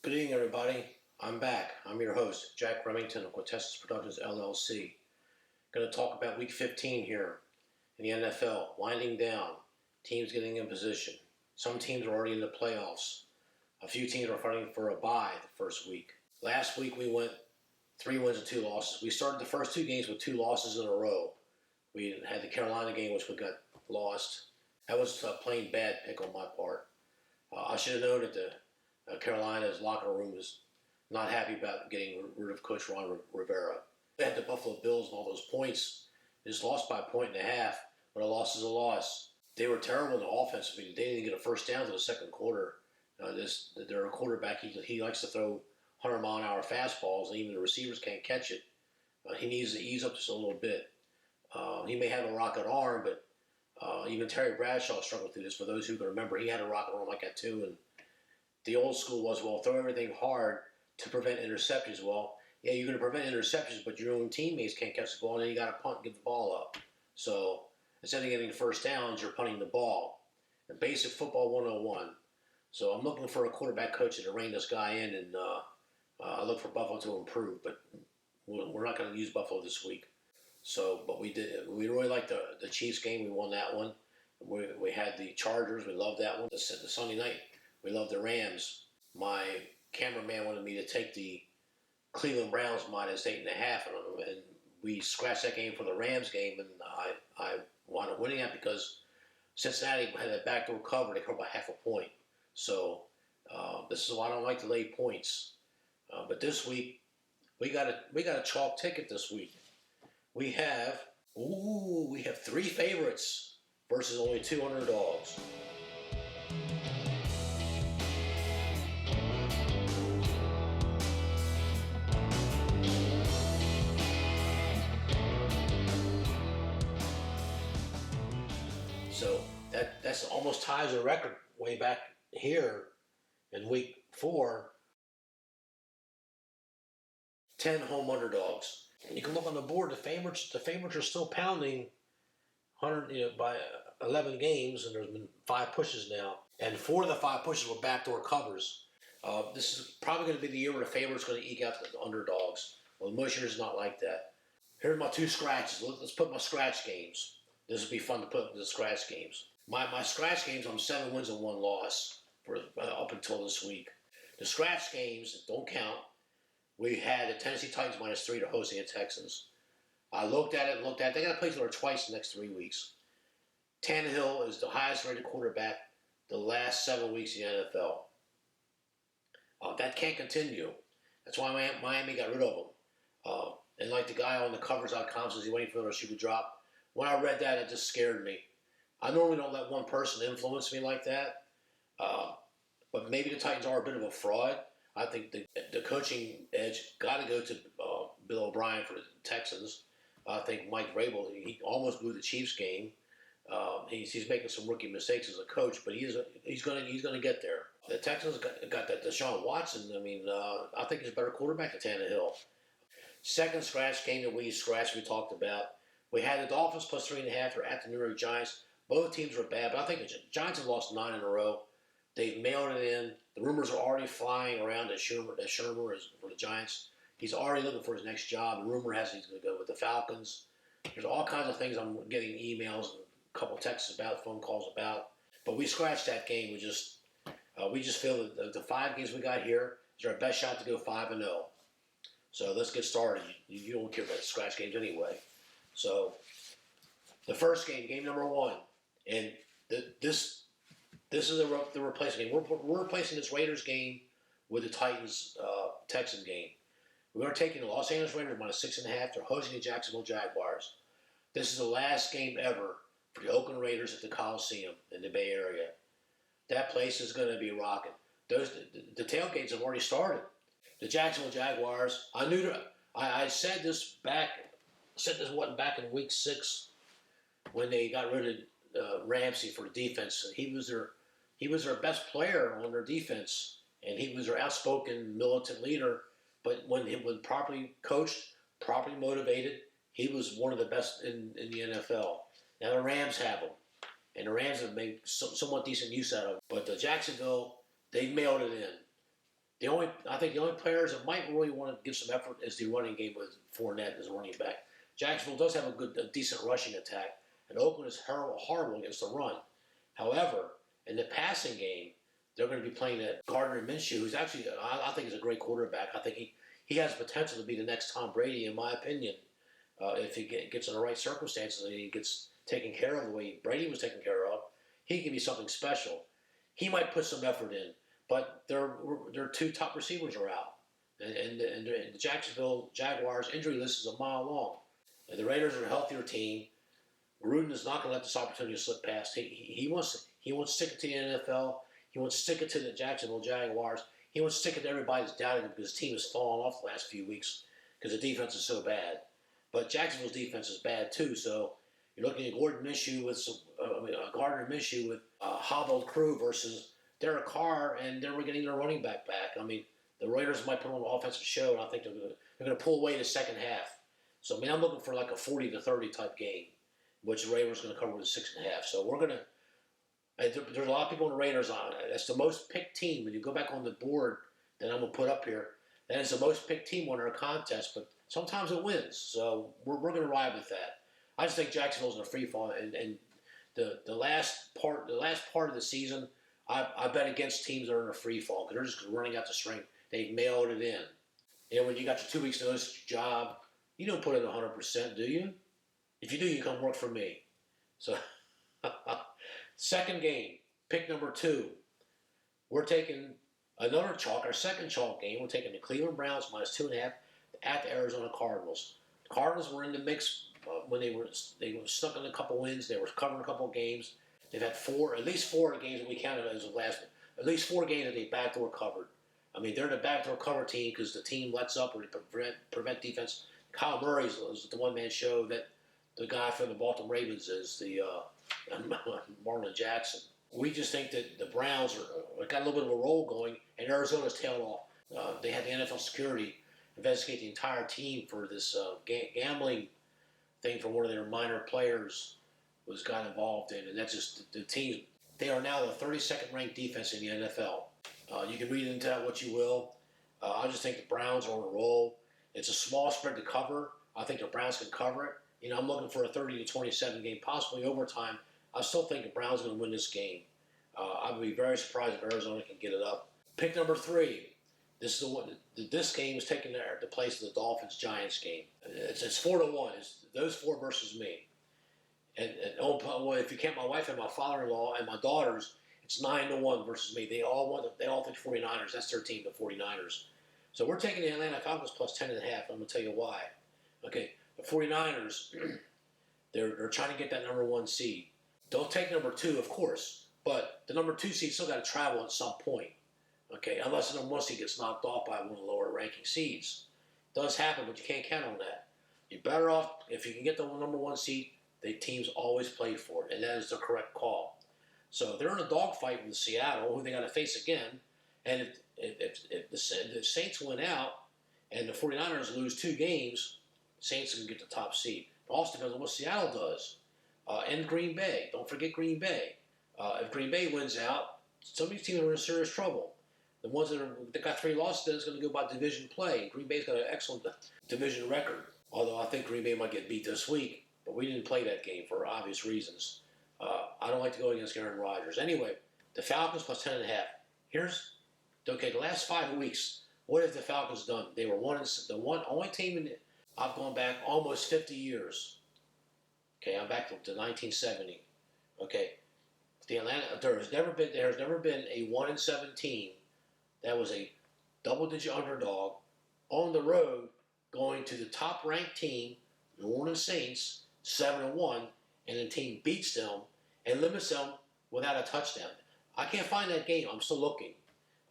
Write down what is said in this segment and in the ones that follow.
Good evening, everybody. I'm back. I'm your host, Jack Remington of Quintessence Productions LLC. Going to talk about Week 15 here in the NFL, winding down, teams getting in position. Some teams are already in the playoffs. A few teams are fighting for a bye the first week. Last week we went 3 wins and 2 losses. We started the first 2 games with 2 losses in a row. We had the Carolina game, which we got lost. That was a plain bad pick on my part. I should have known that the Carolina's locker room was not happy about getting rid of Coach Ron Rivera. They had the Buffalo Bills and all those points. They just lost by 1.5, but a loss is a loss. They were terrible in the offense. I mean, they didn't get a first down to the second quarter. Their quarterback, he likes to throw 100-mile-an-hour fastballs, and even the receivers can't catch it. He needs to ease up just a little bit. He may have a rocket arm, but even Terry Bradshaw struggled through this. For those who can remember, he had a rocket arm like that too, and the old school was, well, throw everything hard to prevent interceptions. Well, yeah, you're going to prevent interceptions, but your own teammates can't catch the ball, and then you got to punt and give the ball up. So instead of getting first downs, you're punting the ball. And basic football 101. So I'm looking for a quarterback coach to rein this guy in, and I look for Buffalo to improve. But we're not going to use Buffalo this week. So, but we did. We really liked the Chiefs game. We won that one. We had the Chargers. We loved that one. The Sunday night. We love the Rams. My cameraman wanted me to take the Cleveland Browns minus 8.5, and we scratched that game for the Rams game, and I wound up winning that because Cincinnati had a backdoor cover. They covered by half a point. So this is why I don't like to lay points. But this week we got a chalk ticket this week. We have 3 favorites versus only 2 underdogs. So that's almost ties a record way back here in week 4. 10 home underdogs. And you can look on the board. The favorites are still pounding 100 by 11 games, and there's been 5 pushes now. And 4 of the 5 pushes were backdoor covers. This is probably going to be the year where the favorites going to eke out the underdogs. Well, most years is not like that. Here's my 2 scratches. Let's put my scratch games. This would be fun to put the scratch games. My scratch games, I'm 7 wins and 1 loss for up until this week. The scratch games don't count. We had the Tennessee Titans minus 3 to hosting the Texans. I looked at it. They got to play each other twice the next 3 weeks. Tannehill is the highest rated quarterback the last 7 weeks in the NFL. That can't continue. That's why Miami got rid of him. And like the guy on the covers.com says he's waiting for the shoe to drop. When I read that, it just scared me. I normally don't let one person influence me like that. But maybe the Titans are a bit of a fraud. I think the coaching edge got to go to Bill O'Brien for the Texans. I think Mike Vrabel, he almost blew the Chiefs game. He's making some rookie mistakes as a coach, but he's going to get there. The Texans got that Deshaun Watson. I mean, I think he's a better quarterback than Tannehill. Second scratch game that we talked about. We had the Dolphins plus 3.5. They're at the New York Giants. Both teams were bad, but I think the Giants have lost 9 in a row. They've mailed it in. The rumors are already flying around that Shermer is for the Giants. He's already looking for his next job. The rumor has he's going to go with the Falcons. There's all kinds of things I'm getting emails and a couple texts about, phone calls about. But we scratched that game. We just feel that the 5 games we got here is our best shot to go 5-0. So let's get started. You don't care about the scratch games anyway. So the first game number 1, and this is the replacement game. We're replacing this Raiders game with the Titans-Texans game. We are taking the Los Angeles Raiders minus 6.5. They're hosting the Jacksonville Jaguars. This is the last game ever for the Oakland Raiders at the Coliseum in the Bay Area. That place is going to be rocking. The tailgates have already started. The Jacksonville Jaguars. I said this back in week 6 when they got rid of Ramsey for defense. He was their best player on their defense, and he was their outspoken militant leader. But when properly coached, properly motivated, he was one of the best in the NFL. Now the Rams have him, and the Rams have made somewhat decent use out of him. But Jacksonville, they've mailed it in. I think the only players that might really want to give some effort is the running game with Fournette as a running back. Jacksonville does have a decent rushing attack, and Oakland is horrible against the run. However, in the passing game, they're going to be playing at Gardner Minshew, who's actually I think is a great quarterback. I think he has potential to be the next Tom Brady, in my opinion, if he gets in the right circumstances and he gets taken care of the way Brady was taken care of. He can be something special. He might put some effort in. But their two top receivers are out, and the Jacksonville Jaguars injury list is a mile long. And the Raiders are a healthier team. Gruden is not going to let this opportunity slip past. He wants to stick it to the NFL. He wants to stick it to the Jacksonville Jaguars. He wants to stick it to everybody that's doubting him because his team has fallen off the last few weeks because the defense is so bad. But Jacksonville's defense is bad too. So you're looking at Gardner Minshew with hobbled crew versus Derek Carr, and then we're getting their running back. I mean, the Raiders might put on an offensive show, and I think they're going to pull away the second half. So, I mean, I'm looking for like a 40-30 type game, which the Raiders are going to cover with a 6.5. So we're going to. There's a lot of people in the Raiders on it. That's the most picked team. When you go back on the board that I'm going to put up here, that is the most picked team winner a contest. But sometimes it wins, so we're going to ride with that. I just think Jacksonville's in a free fall, and the last part of the season. I bet against teams that are in a free fall because they're just running out the strength. They've mailed it in. You know, when you got your 2 weeks notice job, you don't put in 100%, do you? If you do, you come work for me. So, second game, pick number 2. We're taking another chalk, our second chalk game. We're taking the Cleveland Browns -2.5 at the Arizona Cardinals. The Cardinals were in the mix when they were stuck in a couple wins. They were covering a couple games. They've had at least four games that we counted as of last. At least 4 games that they backdoor covered. I mean, they're the backdoor cover team because the team lets up or they prevent defense. Kyle Murray is the one-man show that the guy from the Baltimore Ravens is, the Marlon Jackson. We just think that the Browns got a little bit of a roll going, and Arizona's tailed off. They had the NFL security investigate the entire team for this gambling thing from one of their minor players got involved in, and that's just the team. They are now the 32nd ranked defense in the NFL. You can read into that what you will. I just think the Browns are on a roll. It's a small spread to cover. I think the Browns can cover it. You know, I'm looking for a 30-27 game, possibly overtime. I still think the Browns are going to win this game. I would be very surprised if Arizona can get it up. Pick number 3. This is the one. This game is taking the place of the Dolphins-Giants game. It's 4-1. It's those 4 versus me. And if you count my wife and my father-in-law and my daughters, it's 9-1 versus me. They all think 49ers. That's their team, the 49ers. So we're taking the Atlanta Falcons plus 10.5. I'm going to tell you why. Okay, the 49ers, they're trying to get that number 1 seed. Don't take number 2, of course, but the number 2 seed still got to travel at some point. Okay, unless the number 1 seed gets knocked off by one of the lower ranking seeds. It does happen, but you can't count on that. You're better off if you can get the number 1 seed. The teams always played for it, and that is the correct call. So they're in a dogfight with Seattle, who they got to face again. And if the Saints win out and the 49ers lose 2 games, Saints can get the top seed. It also depends on what Seattle does. And Green Bay. Don't forget Green Bay. If Green Bay wins out, some of these teams are in serious trouble. The ones that got 3 losses, then it's going to go by division play. Green Bay's got an excellent division record. Although I think Green Bay might get beat this week. But we didn't play that game for obvious reasons. I don't like to go against Aaron Rodgers. Anyway, the Falcons plus 10.5. The last 5 weeks, what have the Falcons done? They were only team I've gone back almost 50 years. Okay, I'm back to 1970. Okay, there has never been a 1-7 team that was a double-digit underdog on the road going to the top-ranked team, New Orleans Saints, 7-1, and the team beats them and limits them without a touchdown. I can't find that game. I'm still looking.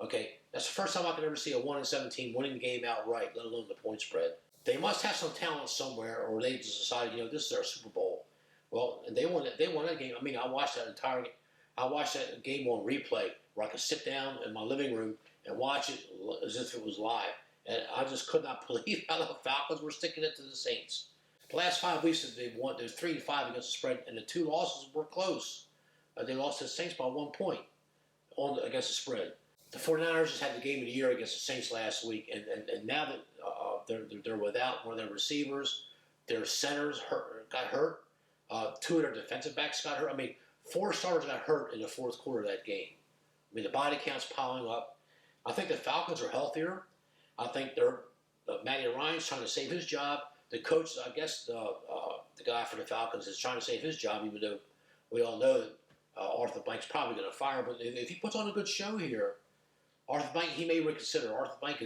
Okay, that's the first time I can ever see a 1-7 team winning the game outright, let alone the point spread. They must have some talent somewhere, or they just decided, this is their Super Bowl. Well, and they won that game. I mean, I watched that entire game. I watched that game on replay where I could sit down in my living room and watch it as if it was live. And I just could not believe how the Falcons were sticking it to the Saints. The last 5 weeks that they've won, there's 3-5 against the spread, and the 2 losses were close. They lost to the Saints by 1 point against the spread. The 49ers just had the game of the year against the Saints last week, and now that they're without one of their receivers, their centers got hurt. Two of their defensive backs got hurt. I mean, four starters got hurt in the fourth quarter of that game. I mean, the body count's piling up. I think the Falcons are healthier. I think Matty Ryan's trying to save his job. The coach, I guess, the guy for the Falcons is trying to save his job, even though we all know that Arthur Blank's probably going to fire him. But if he puts on a good show here, Arthur Blank, he may reconsider. Arthur Blank,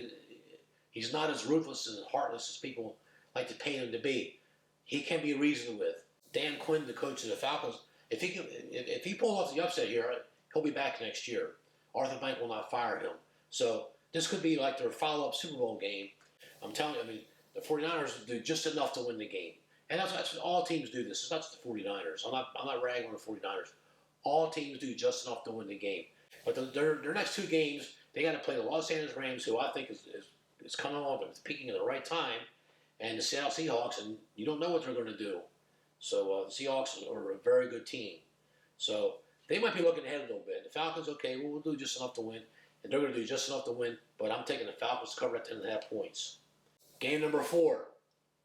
he's not as ruthless and heartless as people like to paint him to be. He can be reasoned with. Dan Quinn, the coach of the Falcons, if he pulls off the upset here, he'll be back next year. Arthur Blank will not fire him. So this could be like their follow-up Super Bowl game. I'm telling you, I mean, the 49ers do just enough to win the game. And that's what all teams do this. It's not just the 49ers. I'm not ragging on the 49ers. All teams do just enough to win the game. But their next two games, they got to play the Los Angeles Rams, who I think is coming along, it's peaking at the right time, and the Seattle Seahawks, and you don't know what they're going to do. So the Seahawks are a very good team. So they might be looking ahead a little bit. The Falcons, okay, we'll do just enough to win, and they're going to do just enough to win, but I'm taking the Falcons to cover at 10.5 points. Game number 4,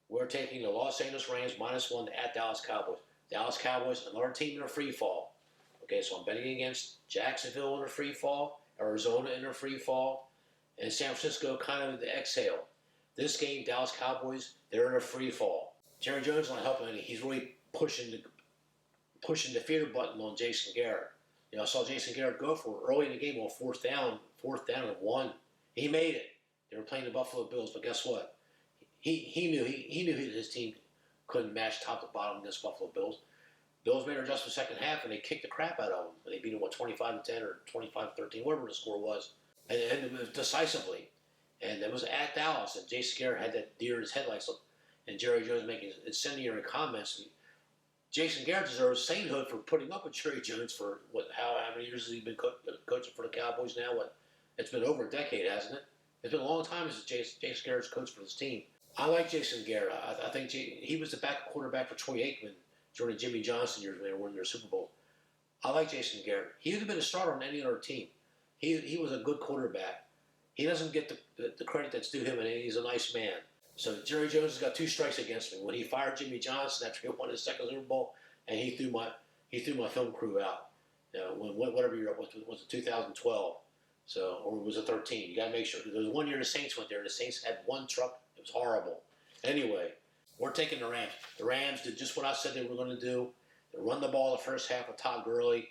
we're taking the Los Angeles Rams -1 at Dallas Cowboys. Dallas Cowboys, another team in a free fall. Okay, so I'm betting against Jacksonville in a free fall, Arizona in a free fall, and San Francisco kind of the exhale. This game, Dallas Cowboys, they're in a free fall. Jerry Jones not helping any. He's really pushing the fear button on Jason Garrett. You know, I saw Jason Garrett go for it early in the game on fourth down and 1. He made it. They were playing the Buffalo Bills, but guess what? He knew his team couldn't match top to bottom against Buffalo Bills. Bills made their adjustment second half, and they kicked the crap out of them. And they beat them, 25-10 or 25-13, whatever the score was, and it was decisively. And it was at Dallas, and Jason Garrett had that deer in his headlights, and Jerry Jones making incendiary comments. Jason Garrett deserves sainthood for putting up with Jerry Jones for how many years has he been coaching for the Cowboys now? It's been over a decade, hasn't it? It's been a long time since Jason Garrett's coached for this team. I like Jason Garrett. I think he was the backup quarterback for Troy Aikman during the Jimmy Johnson years when they were winning their Super Bowl. I like Jason Garrett. He would have been a starter on any other team. He was a good quarterback. He doesn't get the credit that's due him, and he's a nice man. So Jerry Jones has got 2 strikes against me. When he fired Jimmy Johnson after he won his second Super Bowl, and he threw my film crew out. You know, whatever year it was it 2012? So, or was it 13? You got to make sure. There was one year the Saints went there. The Saints had 1 truck. It was horrible. Anyway, we're taking the Rams. The Rams did just what I said they were going to do. They run the ball the first half with Todd Gurley.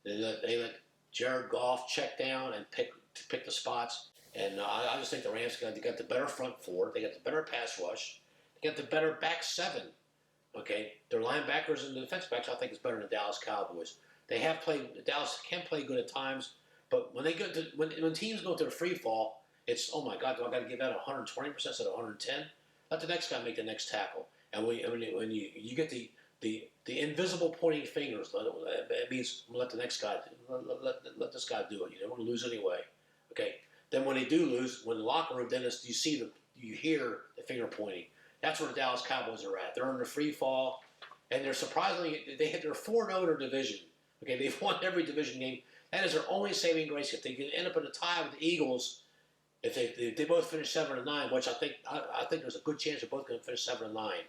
They let Jared Goff check down and pick the spots. And I just think the Rams got the better front 4. They got the better pass rush. They got the better back 7. Okay, their linebackers and the defensive backs I think is better than the Dallas Cowboys. Dallas can play good at times, but when when teams go to a free fall, it's, oh my God, do I got to give out 120% instead of 110? Let the next guy make the next tackle. And when you get the invisible pointing fingers, it means let the next guy let this guy do it. You don't want to lose anyway. Okay. Then when they do lose, when the locker room, then you hear the finger pointing. That's where the Dallas Cowboys are at. They're in the free fall, and they're surprisingly they're 4-0 in their division. Okay, they've won every division game. That is their only saving grace. If they can end up in a tie with the Eagles, if they both finish 7-9, which I think there's a good chance they're both going to finish 7-9,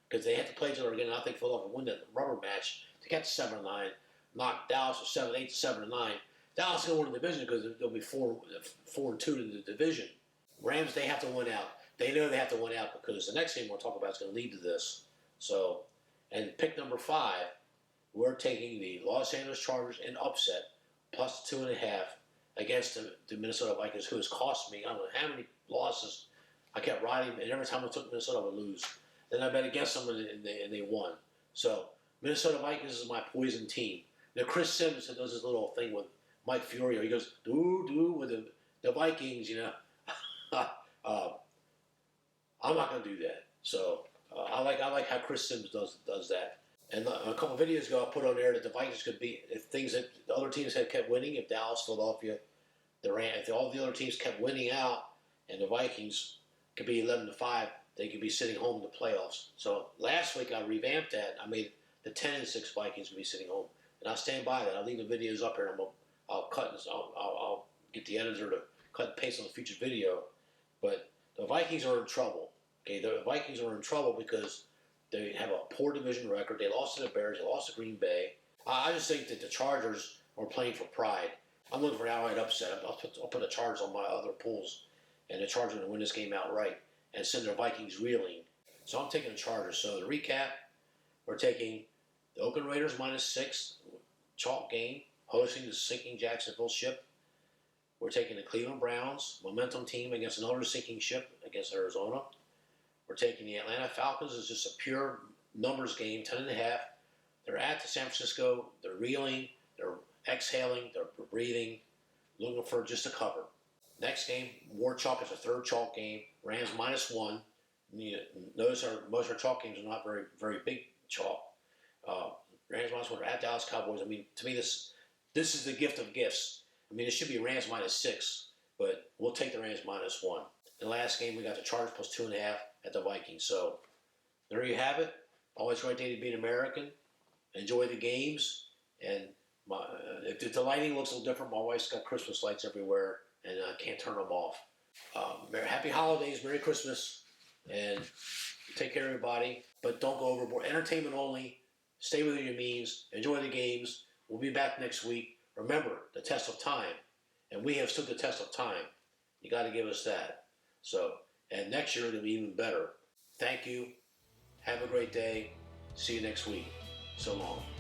because they have to play each other again. And I think Philadelphia will win the rubber match to get to 7-9, knock Dallas from 7-8 to 7-9. Dallas is going to win the division because they'll be 4-2 in the division. Rams, they have to win out. They know they have to win out because the next game we'll talk about is going to lead to this. So, and pick number 5, we're taking the Los Angeles Chargers in upset plus 2.5 against the Minnesota Vikings, who has cost me, I don't know how many losses. I kept riding, and every time I took Minnesota, I would lose. Then I bet against them, and they won. So, Minnesota Vikings is my poison team. Now, Chris Sims does this little thing with Mike Fiorio. He goes, do with the Vikings, you know. I'm not going to do that. So I like how Chris Sims does that. And a couple of videos ago, I put on there that the Vikings could be, if things that the other teams had kept winning, if Dallas, Philadelphia, if all the other teams kept winning out, and the Vikings could be 11-5, they could be sitting home in the playoffs. So last week I revamped that. I made the 10-6 Vikings would be sitting home, and I stand by that. I'll leave the videos up here, and I'll cut. I'll get the editor to cut and paste on the future video. But the Vikings are in trouble. Okay, the Vikings are in trouble because they have a poor division record. They lost to the Bears. They lost to Green Bay. I just think that the Chargers are playing for pride. I'm looking for an outright upset. I'll put the Chargers on my other pools, and the Chargers are going to win this game outright and send the Vikings reeling. So I'm taking the Chargers. So to recap, we're taking the Oakland Raiders -6, chalk game, hosting the sinking Jacksonville ship. We're taking the Cleveland Browns, momentum team against another sinking ship against Arizona. We're taking the Atlanta Falcons as just a pure numbers game, 10.5. They're at the San Francisco. They're reeling. They're exhaling. They're breathing, looking for just a cover. Next game, more chalk. It's a third chalk game. Rams -1. Notice most of our chalk games are not very, very big chalk. Rams -1 are at Dallas Cowboys. I mean, to me, this is the gift of gifts. I mean, it should be Rams -6, but we'll take the Rams -1. The last game, we got the Chargers +2.5 at the Vikings. So there you have it. Always right day to be an American. Enjoy the games. And if the lighting looks a little different, my wife's got Christmas lights everywhere, and I can't turn them off. Happy holidays, Merry Christmas, and take care of everybody. But don't go overboard. Entertainment only. Stay within your means. Enjoy the games. We'll be back next week. Remember the test of time, and we have stood the test of time. You got to give us that. So, and next year it'll be even better. Thank you. Have a great day. See you next week. So long.